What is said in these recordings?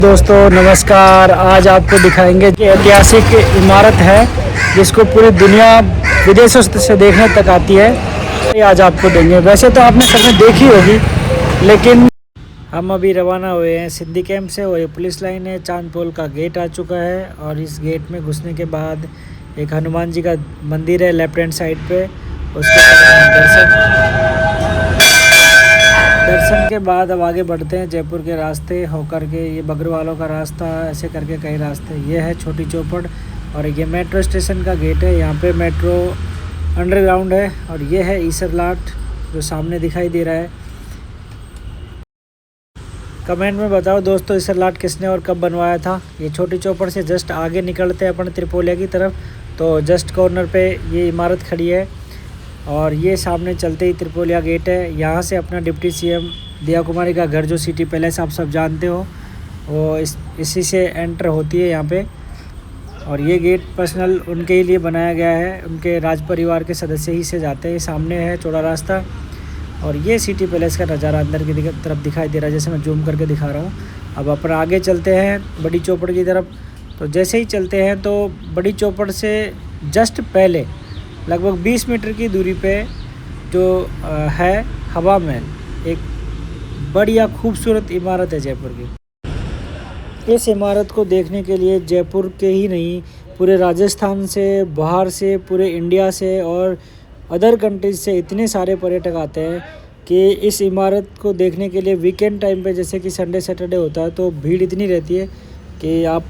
दोस्तों नमस्कार। आज आपको दिखाएंगे कि ऐतिहासिक इमारत है जिसको पूरी दुनिया विदेशों से देखने तक आती है। ये आज आपको देंगे। वैसे तो आपने सबने देखी होगी, लेकिन हम अभी रवाना हुए हैं सिद्धि कैंप से और ये पुलिस लाइन है। चांदपोल का गेट आ चुका है और इस गेट में घुसने के बाद एक हनुमान जी का मंदिर है लेफ्ट हैंड साइड पे। उसके दर्शन के बाद अब आगे बढ़ते हैं जयपुर के रास्ते होकर के। ये बगरवालों का रास्ता, ऐसे करके कई रास्ते। ये है छोटी चौपड़ और ये मेट्रो स्टेशन का गेट है। यहाँ पे मेट्रो अंडरग्राउंड है और ये है ईसरलाट जो सामने दिखाई दे रहा है। कमेंट में बताओ दोस्तों, ईसरलाट किसने और कब बनवाया था। ये छोटी चौपड़ से जस्ट आगे निकलते हैं अपन त्रिपोलिया की तरफ, तो जस्ट कॉर्नर पे ये इमारत खड़ी है और ये सामने चलते ही त्रिपोलिया गेट है। यहाँ से अपना डिप्टी सीएम दिया कुमारी का घर जो सिटी पैलेस आप सब जानते हो, वो इसी से एंटर होती है यहाँ पे। और ये गेट पर्सनल उनके ही लिए बनाया गया है, उनके राज परिवार के सदस्य ही से जाते हैं। सामने है चौड़ा रास्ता और ये सिटी पैलेस का नज़ारा अंदर की तरफ दिखाई दे रहा है, जैसे मैं जूम करके दिखा रहा हूँ। अब अपन आगे चलते हैं बड़ी चौपड़ की तरफ। तो जैसे ही चलते हैं तो बड़ी चौपड़ से जस्ट पहले लगभग 20 मीटर की दूरी पे जो है हवा महल, एक बढ़िया खूबसूरत इमारत है जयपुर की। इस इमारत को देखने के लिए जयपुर के ही नहीं, पूरे राजस्थान से, बाहर से, पूरे इंडिया से और अदर कंट्रीज से इतने सारे पर्यटक आते हैं कि इस इमारत को देखने के लिए वीकेंड टाइम पे, जैसे कि संडे सैटरडे होता है, तो भीड़ इतनी रहती है कि आप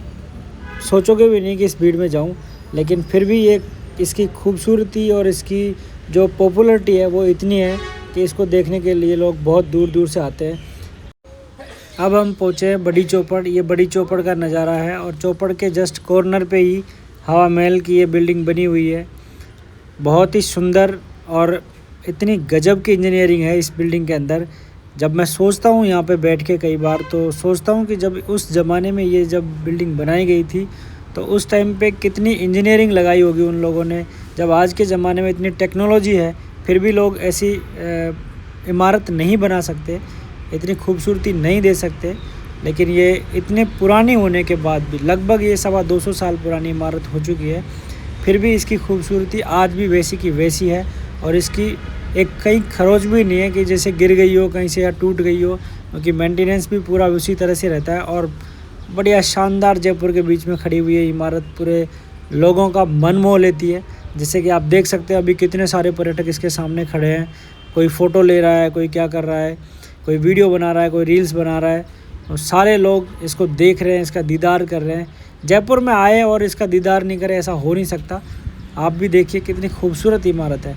सोचोगे भी नहीं कि इस भीड़ में जाऊं। लेकिन फिर भी ये इसकी खूबसूरती और इसकी जो पॉपुलैरिटी है वो इतनी है कि इसको देखने के लिए लोग बहुत दूर दूर से आते हैं। अब हम पहुँचे हैं बड़ी चौपड़। ये बड़ी चौपड़ का नज़ारा है और चौपड़ के जस्ट कॉर्नर पे ही हवा महल की ये बिल्डिंग बनी हुई है। बहुत ही सुंदर और इतनी गजब की इंजीनियरिंग है इस बिल्डिंग के अंदर। जब मैं सोचता हूँ यहाँ पे बैठ के कई बार, तो सोचता हूँ कि जब उस ज़माने में ये जब बिल्डिंग बनाई गई थी तो उस टाइम पे कितनी इंजीनियरिंग लगाई होगी उन लोगों ने। जब आज के ज़माने में इतनी टेक्नोलॉजी है फिर भी लोग ऐसी इमारत नहीं बना सकते, इतनी खूबसूरती नहीं दे सकते। लेकिन ये इतने पुरानी होने के बाद भी, लगभग ये 225 साल पुरानी इमारत हो चुकी है, फिर भी इसकी खूबसूरती आज भी वैसी की वैसी है। और इसकी एक कहीं खरोच भी नहीं है कि जैसे गिर गई हो कहीं से या टूट गई हो, क्योंकि मेंटेनेंस भी पूरा उसी तरह से रहता है। और बढ़िया शानदार जयपुर के बीच में खड़ी हुई है इमारत पूरे लोगों का मन मोह लेती है। जैसे कि आप देख सकते हैं अभी कितने सारे पर्यटक इसके सामने खड़े हैं। कोई फ़ोटो ले रहा है, कोई क्या कर रहा है, कोई वीडियो बना रहा है, कोई रील्स बना रहा है, और सारे लोग इसको देख रहे हैं, इसका दीदार कर रहे हैं। जयपुर में आए और इसका दीदार नहीं करें, ऐसा हो नहीं सकता। आप भी देखिए कितनी खूबसूरत इमारत है,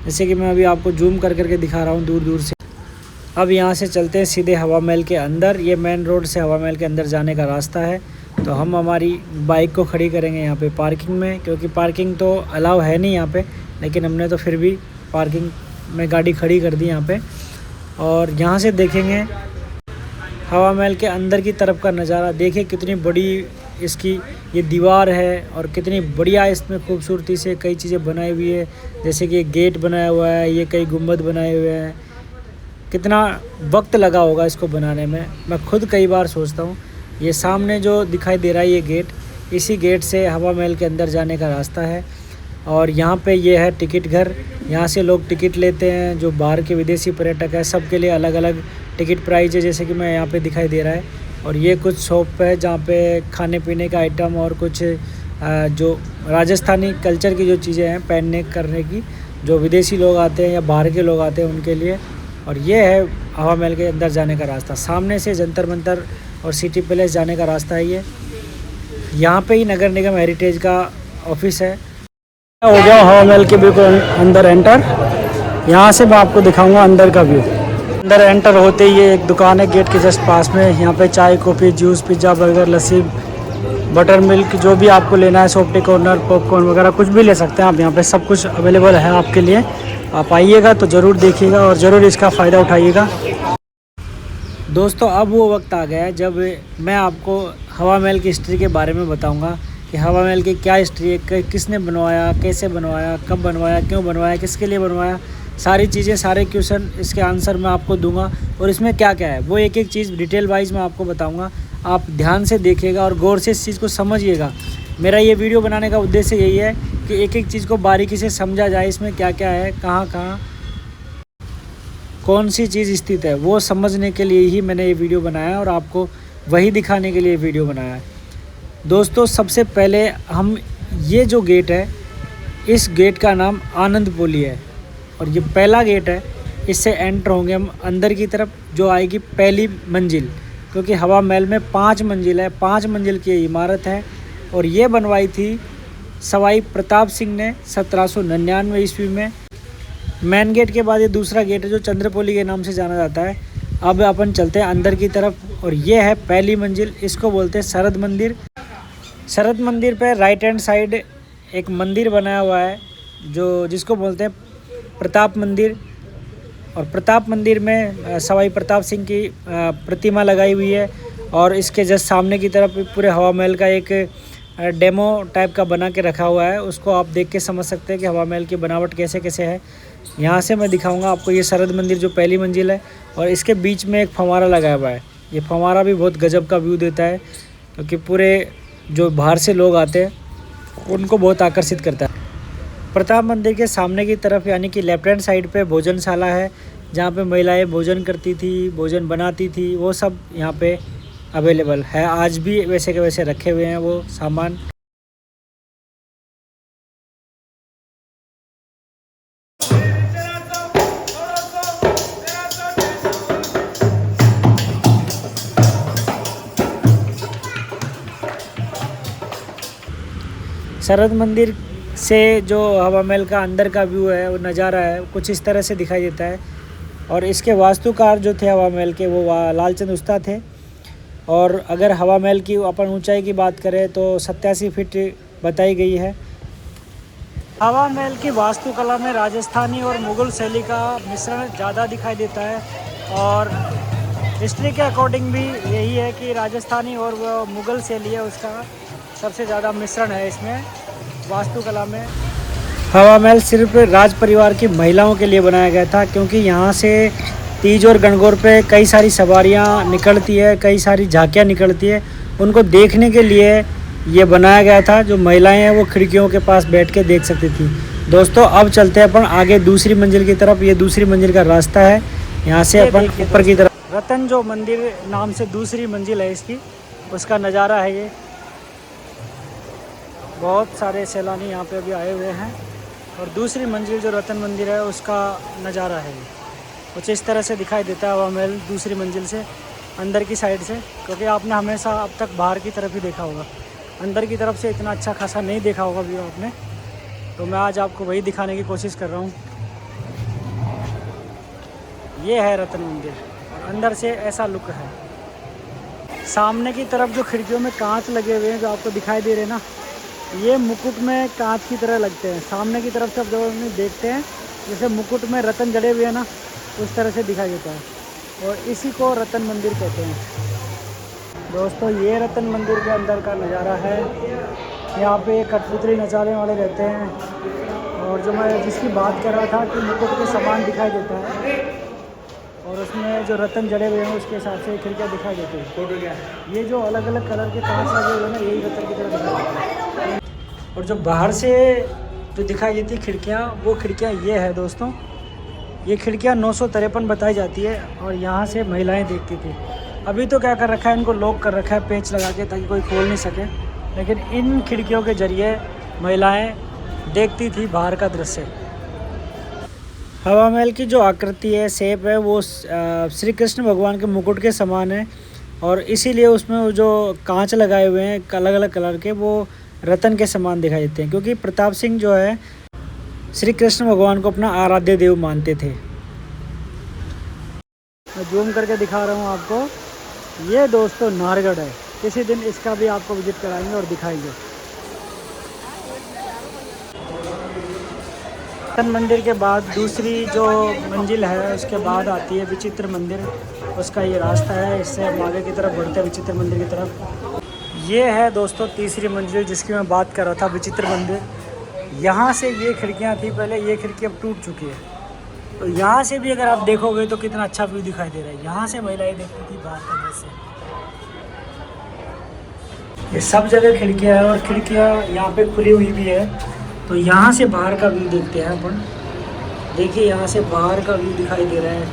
जैसे कि मैं अभी आपको जूम कर करके दिखा रहा हूँ दूर दूर से। अब यहाँ से चलते हैं सीधे हवा महल के अंदर। ये मेन रोड से हवा महल के अंदर जाने का रास्ता है। तो हम हमारी बाइक को खड़ी करेंगे यहाँ पे पार्किंग में, क्योंकि पार्किंग तो अलाउ है नहीं यहाँ पे, लेकिन हमने तो फिर भी पार्किंग में गाड़ी खड़ी कर दी यहाँ पे। और यहाँ से देखेंगे हवा महल के अंदर की तरफ का नज़ारा। देखिए कितनी बड़ी इसकी ये दीवार है और कितनी बढ़िया इसमें खूबसूरती से कई चीज़ें बनाई हुई है। जैसे कि गेट बनाया हुआ है, ये कई गुंबद बनाए हुए हैं। कितना वक्त लगा होगा इसको बनाने में, मैं खुद कई बार सोचता हूँ। ये सामने जो दिखाई दे रहा है ये गेट, इसी गेट से हवा महल के अंदर जाने का रास्ता है। और यहाँ पे ये है टिकट घर, यहाँ से लोग टिकट लेते हैं। जो बाहर के विदेशी पर्यटक है सबके लिए अलग अलग टिकट प्राइस है, जैसे कि मैं यहाँ पे दिखाई दे रहा है। और ये कुछ शॉप है जहाँ पे खाने पीने का आइटम और कुछ जो राजस्थानी कल्चर की जो चीज़ें हैं पहनने करने की, जो विदेशी लोग आते हैं या बाहर के लोग आते हैं उनके लिए। और ये है हवा महल के अंदर जाने का रास्ता। सामने से जंतर मंतर और सिटी पैलेस जाने का रास्ता है ये। यहाँ पे ही नगर निगम हेरिटेज का ऑफिस है। हो गया हवा महल के बिल्कुल अंदर एंटर। यहाँ से मैं आपको दिखाऊंगा अंदर का व्यू। अंदर एंटर होते ही ये एक दुकान है गेट के जस्ट पास में। यहाँ पे चाय, कॉफ़ी, जूस, पिज़्ज़ा, बर्गर, लस्सी, बटर मिल्क, जो भी आपको लेना है, सॉफ्टी कॉर्नर, पॉपकॉर्न वगैरह कुछ भी ले सकते हैं आप। यहाँ पे सब कुछ अवेलेबल है आपके लिए। आप आइएगा तो ज़रूर देखिएगा और ज़रूर इसका फ़ायदा उठाइएगा। दोस्तों अब वो वक्त आ गया है जब मैं आपको हवा महल की हिस्ट्री के बारे में बताऊंगा कि हवा महल की क्या हिस्ट्री है, किसने बनवाया, कैसे बनवाया, कब बनवाया, क्यों बनवाया, किसके लिए बनवाया। सारी चीज़ें, सारे क्वेश्चन, इसके आंसर मैं आपको दूंगा। और इसमें क्या क्या है वो एक एक चीज़ डिटेल वाइज मैं आपको बताऊंगा। आप ध्यान से देखिएगा और गौर से इस चीज़ को समझिएगा। मेरा ये वीडियो बनाने का उद्देश्य यही है कि एक एक चीज़ को बारीकी से समझा जाए, इसमें क्या क्या है, कहाँ कहाँ कौन सी चीज़ स्थित है, वो समझने के लिए ही मैंने ये वीडियो बनाया और आपको वही दिखाने के लिए वीडियो बनाया है। दोस्तों सबसे पहले हम ये जो गेट है, इस गेट का नाम आनंद पोली है और ये पहला गेट है। इससे एंटर होंगे हम अंदर की तरफ, जो आएगी पहली मंजिल, क्योंकि हवा महल में 5 मंजिल है, 5 मंजिल की इमारत है और ये बनवाई थी सवाई प्रताप सिंह ने 1799 ईस्वी में। मेन गेट के बाद ये दूसरा गेट है जो चंद्रपोली के नाम से जाना जाता है। अब अपन चलते हैं अंदर की तरफ और ये है पहली मंजिल, इसको बोलते हैं शरद मंदिर। शरद मंदिर पे राइट हैंड साइड एक मंदिर बनाया हुआ है जो जिसको बोलते हैं प्रताप मंदिर, और प्रताप मंदिर में सवाई प्रताप सिंह की प्रतिमा लगाई हुई है और इसके जस्ट सामने की तरफ पूरे हवा महल का एक डेमो टाइप का बना के रखा हुआ है। उसको आप देख के समझ सकते हैं कि हवा महल की बनावट कैसे कैसे है। यहाँ से मैं दिखाऊंगा आपको ये शरद मंदिर जो पहली मंजिल है और इसके बीच में एक फव्वारा लगाया हुआ है। ये फव्वारा भी बहुत गजब का व्यू देता है, क्योंकि पूरे जो बाहर से लोग आते हैं उनको बहुत आकर्षित करता है। प्रताप मंदिर के सामने की तरफ यानी कि लेफ्ट हैंड साइड पे भोजनशाला है, जहाँ पे महिलाएं भोजन करती थी, भोजन बनाती थी, वो सब यहाँ पे अवेलेबल है। आज भी वैसे के वैसे रखे हुए हैं वो सामान। शरद मंदिर से जो हवा महल का अंदर का व्यू है, वो नज़ारा है, कुछ इस तरह से दिखाई देता है। और इसके वास्तुकार जो थे हवा महल के, वो लालचंद उस्ताद थे। और अगर हवा महल की अपन ऊंचाई की बात करें तो 87 फीट बताई गई है। हवा महल की वास्तुकला में राजस्थानी और मुग़ल शैली का मिश्रण ज़्यादा दिखाई देता है और हिस्ट्री के अकॉर्डिंग भी यही है कि राजस्थानी और वो मुग़ल शैली है, उसका सबसे ज़्यादा मिश्रण है इसमें वास्तुकला में। हवा महल सिर्फ राज परिवार की महिलाओं के लिए बनाया गया था, क्योंकि यहाँ से तीज और गणगौर पे कई सारी सवारियाँ निकलती है, कई सारी झांकियाँ निकलती है, उनको देखने के लिए ये बनाया गया था। जो महिलाएं हैं वो खिड़कियों के पास बैठ के देख सकती थी। दोस्तों अब चलते हैं अपन आगे दूसरी मंजिल की तरफ। ये दूसरी मंजिल का रास्ता है, यहाँ से अपन ऊपर की तरफ। रतन जो मंदिर नाम से दूसरी मंजिल है इसकी, उसका नज़ारा है ये। बहुत सारे सैलानी यहाँ पे अभी आए हुए हैं और दूसरी मंजिल जो रतन मंदिर है उसका नज़ारा है ये। कुछ इस तरह से दिखाई देता है हवा महल दूसरी मंजिल से अंदर की साइड से, क्योंकि आपने हमेशा अब तक बाहर की तरफ ही देखा होगा, अंदर की तरफ से इतना अच्छा खासा नहीं देखा होगा व्यू आपने। तो मैं आज आपको वही दिखाने की कोशिश कर रहा हूँ। ये है रतन मंदिर और अंदर से ऐसा लुक है। सामने की तरफ जो खिड़कियों में कांच लगे हुए हैं जो आपको दिखाई दे रहे हैं ना, ये मुकुट में कांच की तरह लगते हैं। सामने की तरफ से आप जब देखते हैं जैसे मुकुट में रतन जड़े हुए हैं ना, उस तरह से दिखाई देता है और इसी को रतन मंदिर कहते हैं। दोस्तों ये रतन मंदिर के अंदर का नज़ारा है। यहाँ पे कठपुतली नचाने वाले रहते हैं और जो मैं जिसकी बात कर रहा था कि मुकुट के समान दिखाई देता है और उसमें जो रतन जड़े हुए हैं उसके हिसाब से खिड़कियाँ दिखाई देती है। ये जो अलग अलग कलर के कांच लगे हुए हैं ना, यही रतन की तरह दिखाई देता है। और जो बाहर से जो दिखाई देती खिड़कियाँ, वो खिड़कियाँ ये है दोस्तों। ये खिड़कियाँ 953 बताई जाती है और यहाँ से महिलाएं देखती थी। अभी तो क्या कर रखा है, इनको लॉक कर रखा है पेच लगा के, ताकि कोई खोल नहीं सके, लेकिन इन खिड़कियों के ज़रिए महिलाएं देखती थी बाहर का दृश्य। हवा महल की जो आकृति है, शेप है, वो श्री कृष्ण भगवान के मुकुट के समान है और इसीलिए उसमें जो कांच लगाए हुए हैं अलग अलग कलर के, वो रतन के समान दिखाई देते हैं। क्योंकि प्रताप सिंह जो है श्री कृष्ण भगवान को अपना आराध्य देव मानते थे। मैं जूम करके दिखा रहा हूँ आपको। ये दोस्तों नाहरगढ़ है, किसी दिन इसका भी आपको विजिट कराएंगे और दिखाएंगे। रतन मंदिर के बाद दूसरी जो मंजिल है उसके बाद आती है विचित्र मंदिर। उसका ये रास्ता है, इससे हम आगे की तरफ बढ़ते हैं विचित्र मंदिर की तरफ। ये है दोस्तों तीसरी मंजिल जिसकी मैं बात कर रहा था, विचित्र मंदिर। यहाँ से ये खिड़कियाँ थी पहले, ये खिड़की अब टूट चुकी है। तो यहाँ से भी अगर आप देखोगे तो कितना अच्छा व्यू दिखाई दे रहा है। यहाँ से महिलाएं देखती थी बाहर का दृश्य। ये सब जगह खिड़कियाँ हैं और खिड़कियाँ यहाँ पे खुली हुई भी है। तो यहाँ से बाहर का व्यू देखते हैं अपन। देखिए यहाँ से बाहर का व्यू दिखाई दे रहा है,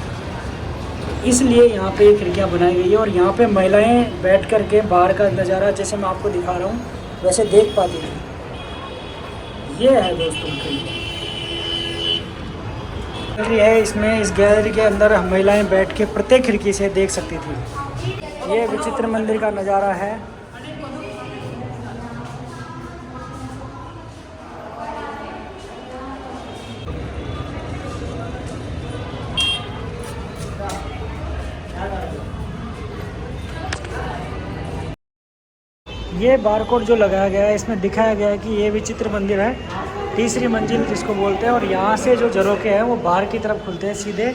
इसलिए यहाँ पे खिड़कियाँ बनाई गई है और यहाँ पे महिलाएं बैठ कर के बाहर का नज़ारा जैसे मैं आपको दिखा रहा हूँ वैसे देख पाती थी। ये है दोस्तों गैलरी है, इसमें इस गैलरी के अंदर महिलाएं बैठ के प्रत्येक खिड़की से देख सकती थी। ये विचित्र मंदिर का नज़ारा है। ये बारकोड जो लगाया गया है इसमें दिखाया गया है कि ये विचित्र मंदिर है, तीसरी मंजिल जिसको बोलते हैं। और यहाँ से जो झरोखे हैं वो बाहर की तरफ खुलते हैं, सीधे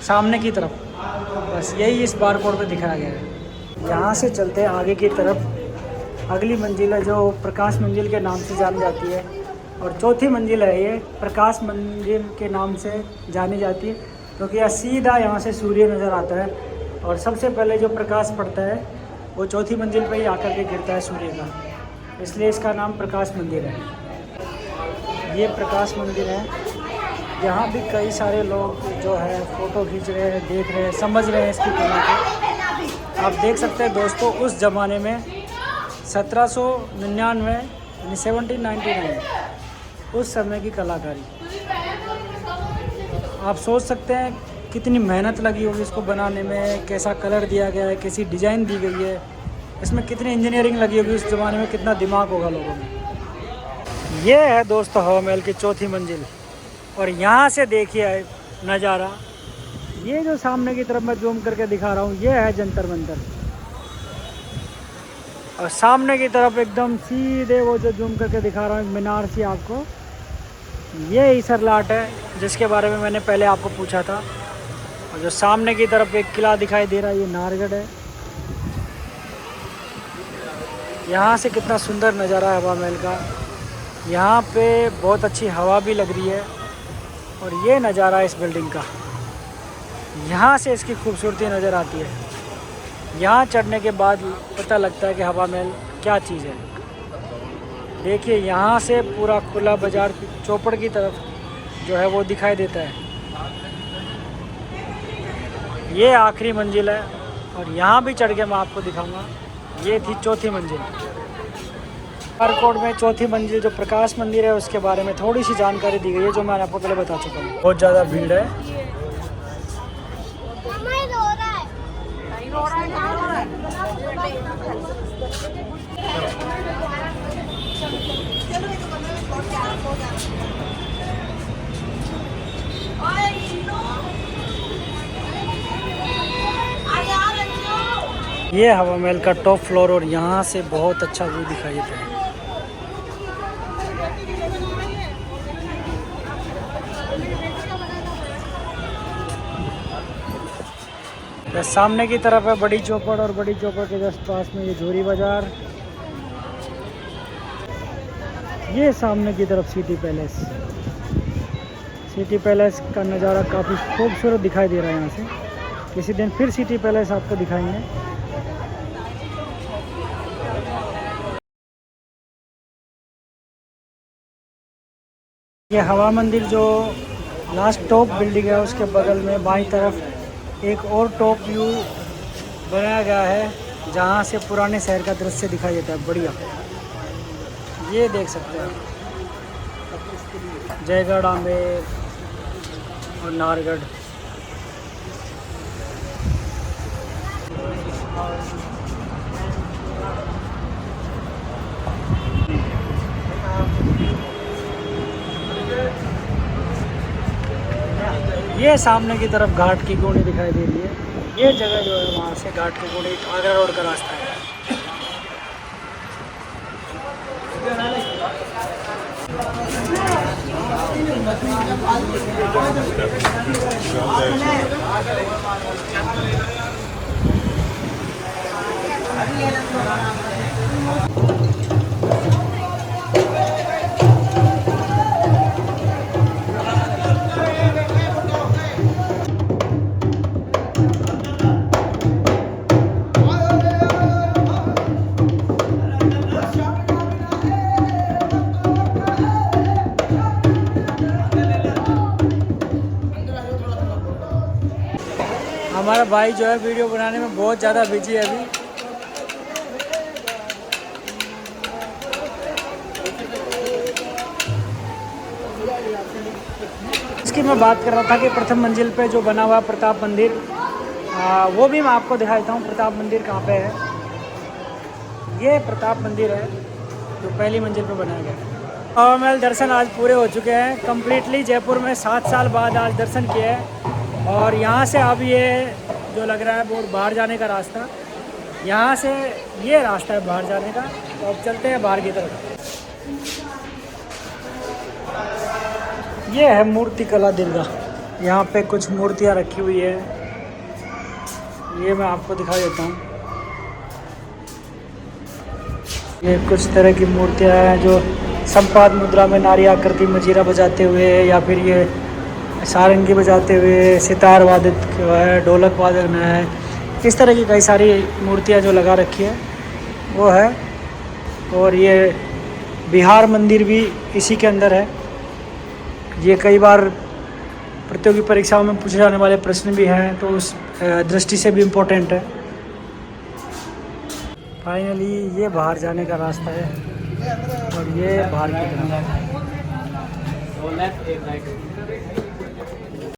सामने की तरफ। बस यही इस बारकोड पे दिखाया गया है। यहाँ से चलते हैं आगे की तरफ। अगली मंजिल है जो प्रकाश मंजिल के नाम से जानी जाती है, और चौथी मंजिल है ये प्रकाश मंजिल के नाम से जानी जाती है, क्योंकि यह सीधा यहाँ से सूर्य नज़र आता है और सबसे पहले जो प्रकाश पड़ता है वो चौथी मंजिल पे ही आकर के गिरता है सूर्य का, इसलिए इसका नाम प्रकाश मंदिर है। ये प्रकाश मंदिर है, यहाँ भी कई सारे लोग जो है फ़ोटो खींच रहे हैं, देख रहे हैं, समझ रहे हैं इसकी कला को। आप देख सकते हैं दोस्तों, उस ज़माने में 1799 यानी 1799 उस समय की कलाकारी। आप सोच सकते हैं कितनी मेहनत लगी होगी इसको बनाने में, कैसा कलर दिया गया है, कैसी डिज़ाइन दी गई है, इसमें कितनी इंजीनियरिंग लगी होगी उस ज़माने में, कितना दिमाग होगा लोगों में। ये है दोस्तों हवा महल की चौथी मंजिल, और यहाँ से देखिए नज़ारा। ये जो सामने की तरफ मैं जूम करके दिखा रहा हूँ ये है जंतर मंतर, और सामने की तरफ एकदम सीधे वो जो जूम करके दिखा रहा हूँ मीनार सी आपको, ये ईसर लाट है जिसके बारे में मैंने पहले आपको पूछा था। और जो सामने की तरफ एक किला दिखाई दे रहा है ये नाहरगढ़ है। यहाँ से कितना सुंदर नज़ारा है हवा महल का। यहाँ पे बहुत अच्छी हवा भी लग रही है, और ये नज़ारा है इस बिल्डिंग का। यहाँ से इसकी खूबसूरती नज़र आती है। यहाँ चढ़ने के बाद पता लगता है कि हवा महल क्या चीज़ है। देखिए यहाँ से पूरा खुला बाज़ार चौपड़ की तरफ जो है वो दिखाई देता है। ये आखिरी मंजिल है, और यहाँ भी चढ़ के मैं आपको दिखाऊंगा। ये थी चौथी मंजिल। बारकोड में चौथी मंजिल जो प्रकाश मंदिर है उसके बारे में थोड़ी सी जानकारी दी गई है, जो मैंने आपको पहले बता चुका हूँ। बहुत ज़्यादा भीड़ है। ये हवा महल का टॉप फ्लोर, और यहाँ से बहुत अच्छा व्यू दिखाई देता है। सामने की तरफ है बड़ी चौपड़, और बड़ी चौपड़ के जस्ट पास में ये झोरी बाज़ार। ये सामने की तरफ सिटी पैलेस। सिटी पैलेस का नज़ारा काफ़ी खूबसूरत दिखाई दे रहा है। यहाँ से किसी दिन फिर सिटी पैलेस आपको दिखाएंगे। ये हवा मंदिर जो लास्ट टॉप बिल्डिंग है उसके बगल में बाईं तरफ एक और टॉप व्यू बनाया गया है, जहाँ से पुराने शहर का दृश्य दिखाई देता है। बढ़िया, ये देख सकते हैं जयगढ़, आमेर और नाहरगढ़। ये सामने की तरफ घाट की गोड़ी दिखाई दे रही है। ये जगह जो है वहाँ से घाट की गोड़ी आगरा रोड का रास्ता है। हमारा भाई जो है वीडियो बनाने में बहुत ज़्यादा बिजी है अभी। इसकी मैं बात कर रहा था कि प्रथम मंजिल पे जो बना हुआ प्रताप मंदिर, वो भी मैं आपको दिखाता हूँ। प्रताप मंदिर कहाँ पे है? ये प्रताप मंदिर है जो पहली मंजिल पे बनाया गया है। हवा महल दर्शन आज पूरे हो चुके हैं कम्प्लीटली। जयपुर में 7 साल बाद आज दर्शन किए हैं। और यहाँ से अब ये जो लग रहा है बहुत बाहर जाने का रास्ता, यहाँ से ये रास्ता है बाहर जाने का। तो अब चलते हैं बाहर की तरफ। ये है मूर्ति कला दीर्घा। यहाँ पे कुछ मूर्तियाँ रखी हुई है, ये मैं आपको दिखा देता हूँ। ये कुछ तरह की मूर्तियाँ हैं जो संपाद मुद्रा में नारी आकृति मजीरा बजाते हुए, या फिर ये सारंगी बजाते हुए, सितार वादक है, ढोलक वादक है, इस तरह की कई सारी मूर्तियाँ जो लगा रखी है वो है। और ये बिहार मंदिर भी इसी के अंदर है। ये कई बार प्रतियोगी परीक्षाओं में पूछे जाने वाले प्रश्न भी हैं, तो उस दृष्टि से भी इम्पोर्टेंट है। फाइनली ये बाहर जाने का रास्ता है और ये बाहर की तरफ।